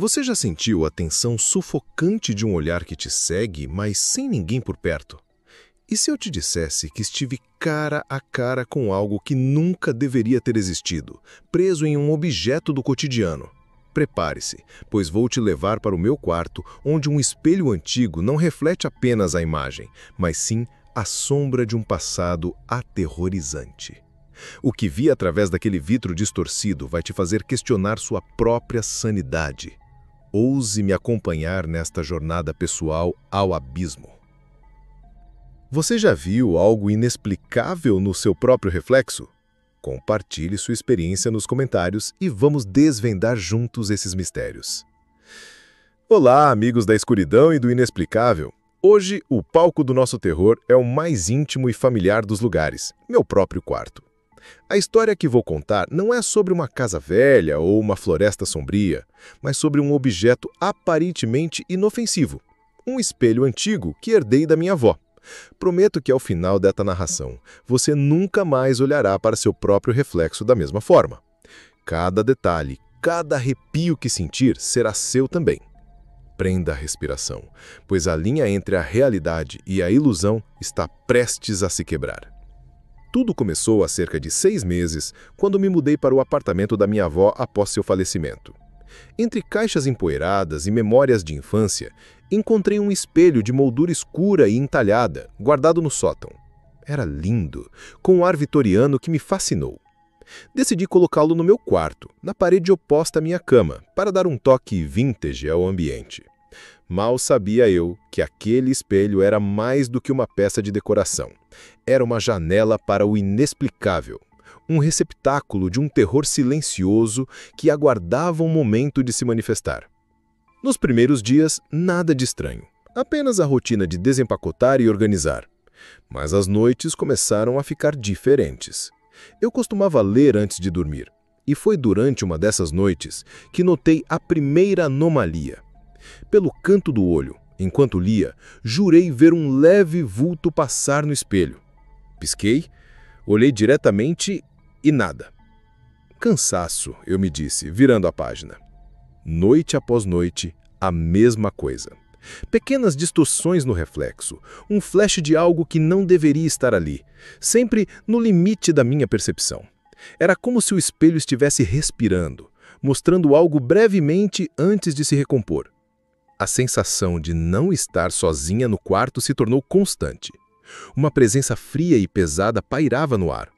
Você já sentiu a tensão sufocante de um olhar que te segue, mas sem ninguém por perto? E se eu te dissesse que estive cara a cara com algo que nunca deveria ter existido, preso em um objeto do cotidiano? Prepare-se, pois vou te levar para o meu quarto, onde um espelho antigo não reflete apenas a imagem, mas sim a sombra de um passado aterrorizante. O que vi através daquele vidro distorcido vai te fazer questionar sua própria sanidade. Ouse me acompanhar nesta jornada pessoal ao abismo. Você já viu algo inexplicável no seu próprio reflexo? Compartilhe sua experiência nos comentários e vamos desvendar juntos esses mistérios. Olá, amigos da escuridão e do inexplicável. Hoje, o palco do nosso terror é o mais íntimo e familiar dos lugares, meu próprio quarto. A história que vou contar não é sobre uma casa velha ou uma floresta sombria, mas sobre um objeto aparentemente inofensivo, um espelho antigo que herdei da minha avó. Prometo que ao final desta narração, você nunca mais olhará para seu próprio reflexo da mesma forma. Cada detalhe, cada arrepio que sentir será seu também. Prenda a respiração, pois a linha entre a realidade e a ilusão está prestes a se quebrar. Tudo começou há cerca de 6 meses, quando me mudei para o apartamento da minha avó após seu falecimento. Entre caixas empoeiradas e memórias de infância, encontrei um espelho de moldura escura e entalhada, guardado no sótão. Era lindo, com um ar vitoriano que me fascinou. Decidi colocá-lo no meu quarto, na parede oposta à minha cama, para dar um toque vintage ao ambiente. Mal sabia eu que aquele espelho era mais do que uma peça de decoração. Era uma janela para o inexplicável, um receptáculo de um terror silencioso que aguardava um momento de se manifestar. Nos primeiros dias, nada de estranho, apenas a rotina de desempacotar e organizar. Mas as noites começaram a ficar diferentes. Eu costumava ler antes de dormir, e foi durante uma dessas noites que notei a primeira anomalia. Pelo canto do olho, enquanto lia, jurei ver um leve vulto passar no espelho. Pisquei, olhei diretamente e nada. Cansaço, eu me disse, virando a página. Noite após noite, a mesma coisa. Pequenas distorções no reflexo, um flash de algo que não deveria estar ali, sempre no limite da minha percepção. Era como se o espelho estivesse respirando, mostrando algo brevemente antes de se recompor. A sensação de não estar sozinha no quarto se tornou constante. Uma presença fria e pesada pairava no ar,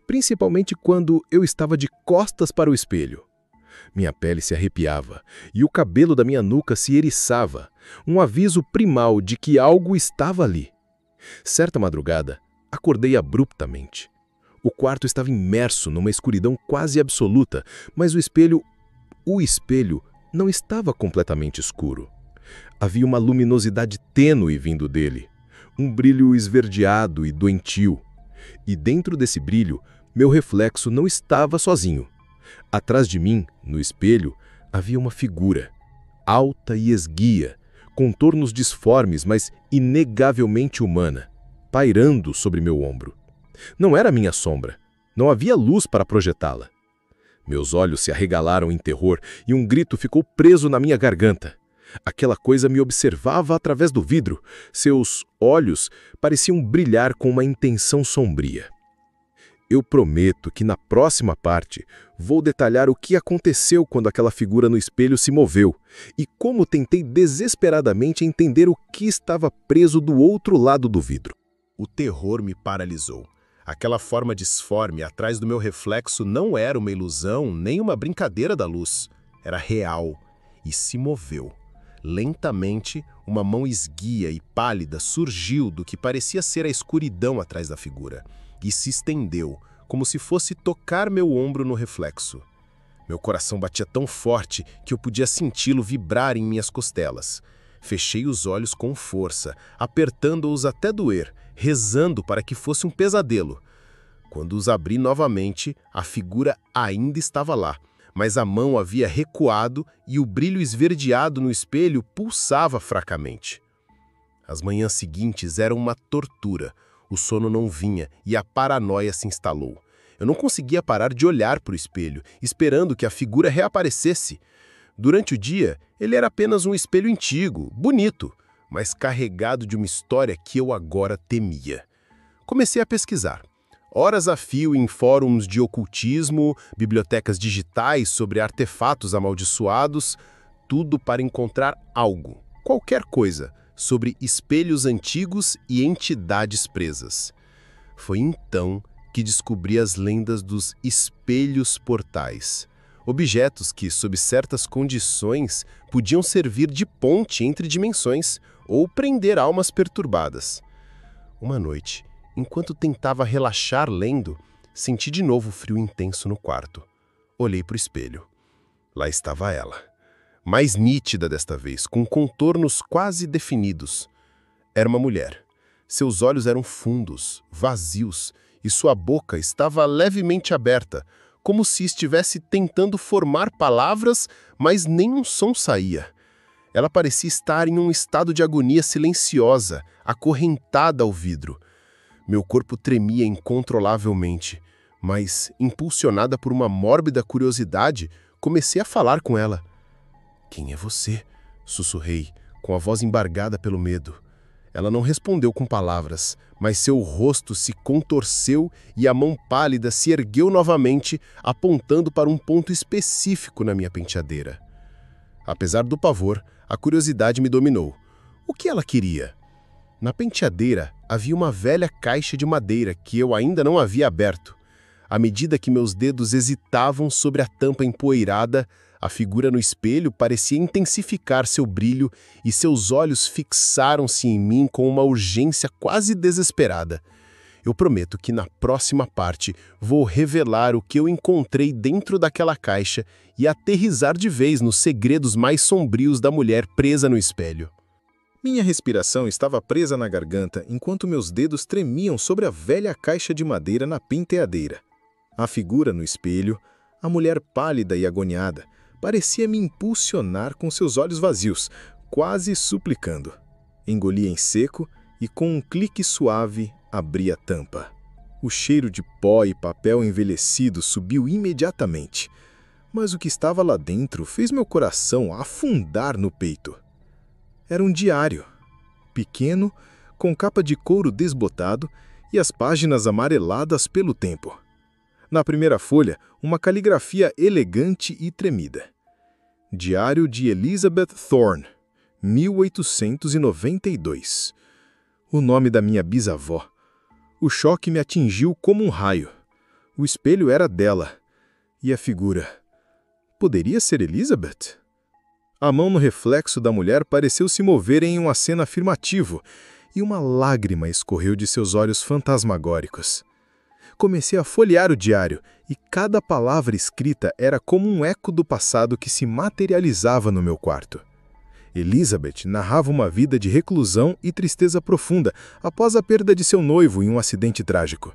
principalmente quando eu estava de costas para o espelho. Minha pele se arrepiava e o cabelo da minha nuca se eriçava, um aviso primal de que algo estava ali. Certa madrugada, acordei abruptamente. O quarto estava imerso numa escuridão quase absoluta, mas o espelho não estava completamente escuro. Havia uma luminosidade tênue vindo dele, um brilho esverdeado e doentio. E dentro desse brilho, meu reflexo não estava sozinho. Atrás de mim, no espelho, havia uma figura, alta e esguia, contornos disformes, mas inegavelmente humana, pairando sobre meu ombro. Não era minha sombra, não havia luz para projetá-la. Meus olhos se arregalaram em terror e um grito ficou preso na minha garganta. Aquela coisa me observava através do vidro. Seus olhos pareciam brilhar com uma intenção sombria. Eu prometo que na próxima parte vou detalhar o que aconteceu quando aquela figura no espelho se moveu e como tentei desesperadamente entender o que estava preso do outro lado do vidro. O terror me paralisou. Aquela forma disforme atrás do meu reflexo não era uma ilusão nem uma brincadeira da luz. Era real e se moveu. Lentamente, uma mão esguia e pálida surgiu do que parecia ser a escuridão atrás da figura e se estendeu, como se fosse tocar meu ombro no reflexo. Meu coração batia tão forte que eu podia senti-lo vibrar em minhas costelas. Fechei os olhos com força, apertando-os até doer, rezando para que fosse um pesadelo. Quando os abri novamente, a figura ainda estava lá, mas a mão havia recuado e o brilho esverdeado no espelho pulsava fracamente. As manhãs seguintes eram uma tortura. O sono não vinha e a paranoia se instalou. Eu não conseguia parar de olhar para o espelho, esperando que a figura reaparecesse. Durante o dia, ele era apenas um espelho antigo, bonito, mas carregado de uma história que eu agora temia. Comecei a pesquisar. Horas a fio em fóruns de ocultismo, bibliotecas digitais sobre artefatos amaldiçoados, tudo para encontrar algo, qualquer coisa, sobre espelhos antigos e entidades presas. Foi então que descobri as lendas dos espelhos portais. Objetos que, sob certas condições, podiam servir de ponte entre dimensões ou prender almas perturbadas. Uma noite, enquanto tentava relaxar lendo, senti de novo frio intenso no quarto. Olhei para o espelho. Lá estava ela. Mais nítida desta vez, com contornos quase definidos. Era uma mulher. Seus olhos eram fundos, vazios, e sua boca estava levemente aberta, como se estivesse tentando formar palavras, mas nenhum som saía. Ela parecia estar em um estado de agonia silenciosa, acorrentada ao vidro. Meu corpo tremia incontrolavelmente, mas, impulsionada por uma mórbida curiosidade, comecei a falar com ela. "Quem é você?" sussurrei, com a voz embargada pelo medo. Ela não respondeu com palavras, mas seu rosto se contorceu e a mão pálida se ergueu novamente, apontando para um ponto específico na minha penteadeira. Apesar do pavor, a curiosidade me dominou. O que ela queria? Na penteadeira havia uma velha caixa de madeira que eu ainda não havia aberto. À medida que meus dedos hesitavam sobre a tampa empoeirada, a figura no espelho parecia intensificar seu brilho e seus olhos fixaram-se em mim com uma urgência quase desesperada. Eu prometo que na próxima parte vou revelar o que eu encontrei dentro daquela caixa e aterrissar de vez nos segredos mais sombrios da mulher presa no espelho. Minha respiração estava presa na garganta enquanto meus dedos tremiam sobre a velha caixa de madeira na penteadeira. A figura no espelho, a mulher pálida e agoniada, parecia me impulsionar com seus olhos vazios, quase suplicando. Engoli em seco e, com um clique suave, abri a tampa. O cheiro de pó e papel envelhecido subiu imediatamente, mas o que estava lá dentro fez meu coração afundar no peito. Era um diário, pequeno, com capa de couro desbotado e as páginas amareladas pelo tempo. Na primeira folha, uma caligrafia elegante e tremida. Diário de Elizabeth Thorne, 1892. O nome da minha bisavó. O choque me atingiu como um raio. O espelho era dela. E a figura? Poderia ser Elizabeth? A mão no reflexo da mulher pareceu se mover em um aceno afirmativo, e uma lágrima escorreu de seus olhos fantasmagóricos. Comecei a folhear o diário, e cada palavra escrita era como um eco do passado que se materializava no meu quarto. Elizabeth narrava uma vida de reclusão e tristeza profunda após a perda de seu noivo em um acidente trágico.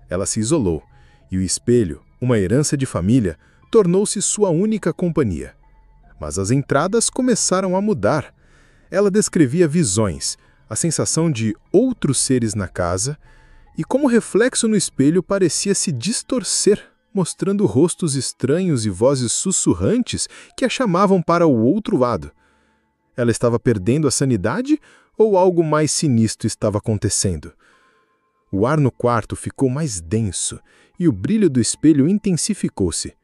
Ela se isolou, e o espelho, uma herança de família, tornou-se sua única companhia. Mas as entradas começaram a mudar. Ela descrevia visões, a sensação de outros seres na casa, e como reflexo no espelho parecia se distorcer, mostrando rostos estranhos e vozes sussurrantes que a chamavam para o outro lado. Ela estava perdendo a sanidade ou algo mais sinistro estava acontecendo? O ar no quarto ficou mais denso e o brilho do espelho intensificou-se.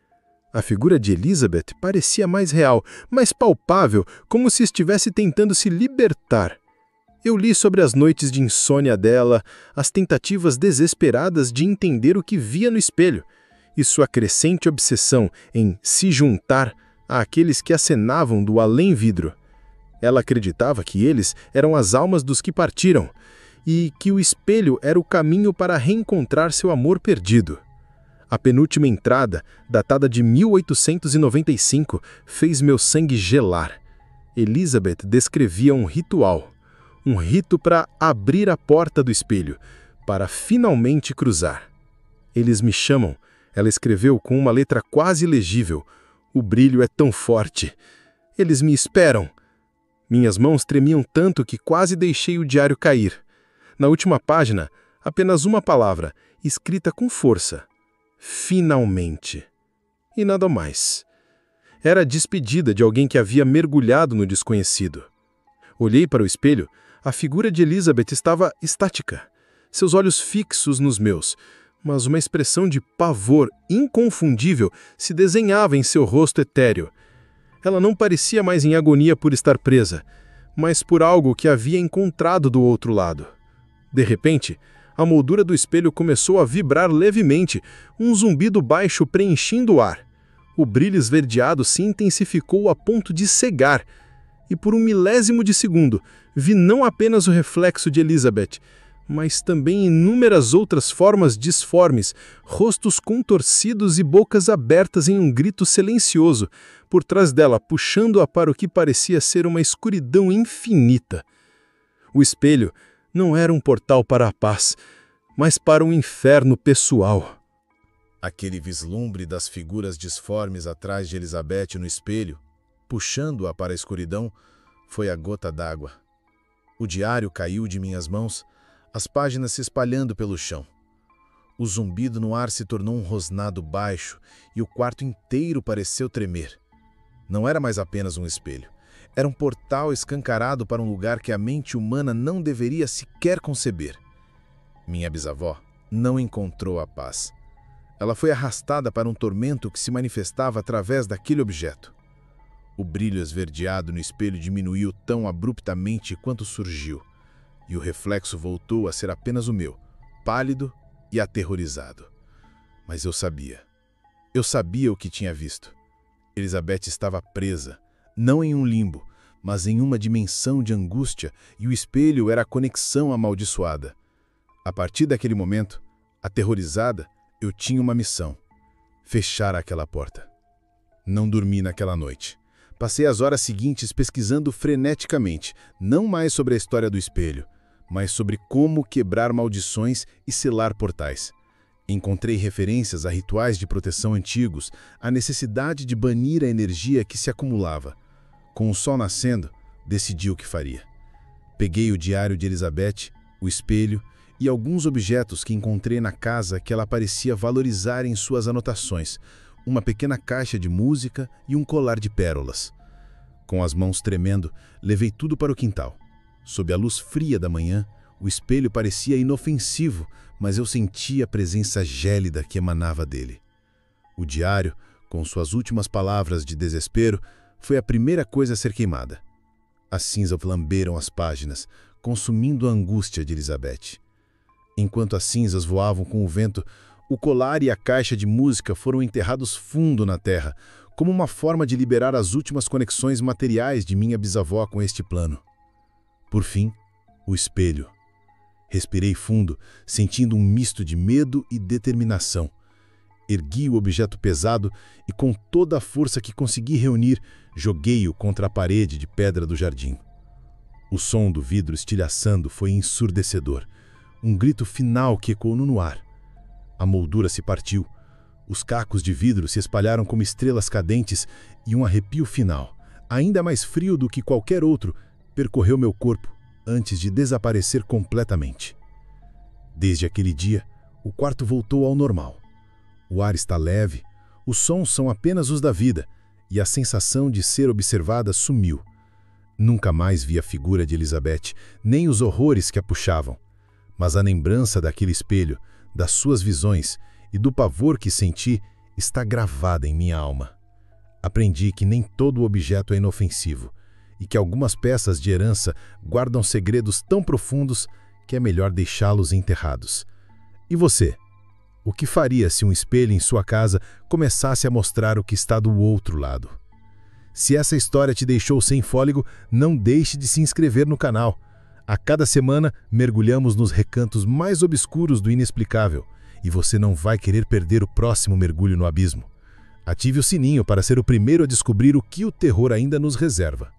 A figura de Elizabeth parecia mais real, mais palpável, como se estivesse tentando se libertar. Eu li sobre as noites de insônia dela, as tentativas desesperadas de entender o que via no espelho, e sua crescente obsessão em se juntar àqueles que acenavam do além-vidro. Ela acreditava que eles eram as almas dos que partiram, e que o espelho era o caminho para reencontrar seu amor perdido. A penúltima entrada, datada de 1895, fez meu sangue gelar. Elizabeth descrevia um ritual. Um rito para abrir a porta do espelho, para finalmente cruzar. Eles me chamam, ela escreveu com uma letra quase legível. O brilho é tão forte. Eles me esperam. Minhas mãos tremiam tanto que quase deixei o diário cair. Na última página, apenas uma palavra, escrita com força. Finalmente. E nada mais. Era a despedida de alguém que havia mergulhado no desconhecido. Olhei para o espelho. A figura de Elizabeth estava estática, seus olhos fixos nos meus, mas uma expressão de pavor inconfundível se desenhava em seu rosto etéreo. Ela não parecia mais em agonia por estar presa, mas por algo que havia encontrado do outro lado. De repente, a moldura do espelho começou a vibrar levemente, um zumbido baixo preenchendo o ar. O brilho esverdeado se intensificou a ponto de cegar, e por um milésimo de segundo vi não apenas o reflexo de Elizabeth, mas também inúmeras outras formas disformes, rostos contorcidos e bocas abertas em um grito silencioso, por trás dela puxando-a para o que parecia ser uma escuridão infinita. O espelho não era um portal para a paz, mas para um inferno pessoal. Aquele vislumbre das figuras disformes atrás de Elizabeth no espelho, puxando-a para a escuridão, foi a gota d'água. O diário caiu de minhas mãos, as páginas se espalhando pelo chão. O zumbido no ar se tornou um rosnado baixo e o quarto inteiro pareceu tremer. Não era mais apenas um espelho. Era um portal escancarado para um lugar que a mente humana não deveria sequer conceber. Minha bisavó não encontrou a paz. Ela foi arrastada para um tormento que se manifestava através daquele objeto. O brilho esverdeado no espelho diminuiu tão abruptamente quanto surgiu, e o reflexo voltou a ser apenas o meu, pálido e aterrorizado. Mas eu sabia. Eu sabia o que tinha visto. Elizabeth estava presa, não em um limbo, mas em uma dimensão de angústia, e o espelho era a conexão amaldiçoada. A partir daquele momento, aterrorizada, eu tinha uma missão: fechar aquela porta. Não dormi naquela noite. Passei as horas seguintes pesquisando freneticamente, não mais sobre a história do espelho, mas sobre como quebrar maldições e selar portais. Encontrei referências a rituais de proteção antigos, a necessidade de banir a energia que se acumulava. Com o sol nascendo, decidi o que faria. Peguei o diário de Elizabeth, o espelho e alguns objetos que encontrei na casa que ela parecia valorizar em suas anotações, uma pequena caixa de música e um colar de pérolas. Com as mãos tremendo, levei tudo para o quintal. Sob a luz fria da manhã, o espelho parecia inofensivo, mas eu sentia a presença gélida que emanava dele. O diário, com suas últimas palavras de desespero, foi a primeira coisa a ser queimada. As cinzas lamberam as páginas, consumindo a angústia de Elizabeth. Enquanto as cinzas voavam com o vento, o colar e a caixa de música foram enterrados fundo na terra, como uma forma de liberar as últimas conexões materiais de minha bisavó com este plano. Por fim, o espelho. Respirei fundo, sentindo um misto de medo e determinação. Ergui o objeto pesado e, com toda a força que consegui reunir, joguei-o contra a parede de pedra do jardim. O som do vidro estilhaçando foi ensurdecedor. Um grito final que ecoou no ar. A moldura se partiu. Os cacos de vidro se espalharam como estrelas cadentes e um arrepio final, ainda mais frio do que qualquer outro, percorreu meu corpo antes de desaparecer completamente. Desde aquele dia, o quarto voltou ao normal. O ar está leve, os sons são apenas os da vida e a sensação de ser observada sumiu. Nunca mais vi a figura de Elizabeth, nem os horrores que a puxavam. Mas a lembrança daquele espelho, das suas visões e do pavor que senti está gravada em minha alma. Aprendi que nem todo objeto é inofensivo e que algumas peças de herança guardam segredos tão profundos que é melhor deixá-los enterrados. E você? O que faria se um espelho em sua casa começasse a mostrar o que está do outro lado? Se essa história te deixou sem fôlego, não deixe de se inscrever no canal. A cada semana, mergulhamos nos recantos mais obscuros do inexplicável e você não vai querer perder o próximo mergulho no abismo. Ative o sininho para ser o primeiro a descobrir o que o terror ainda nos reserva.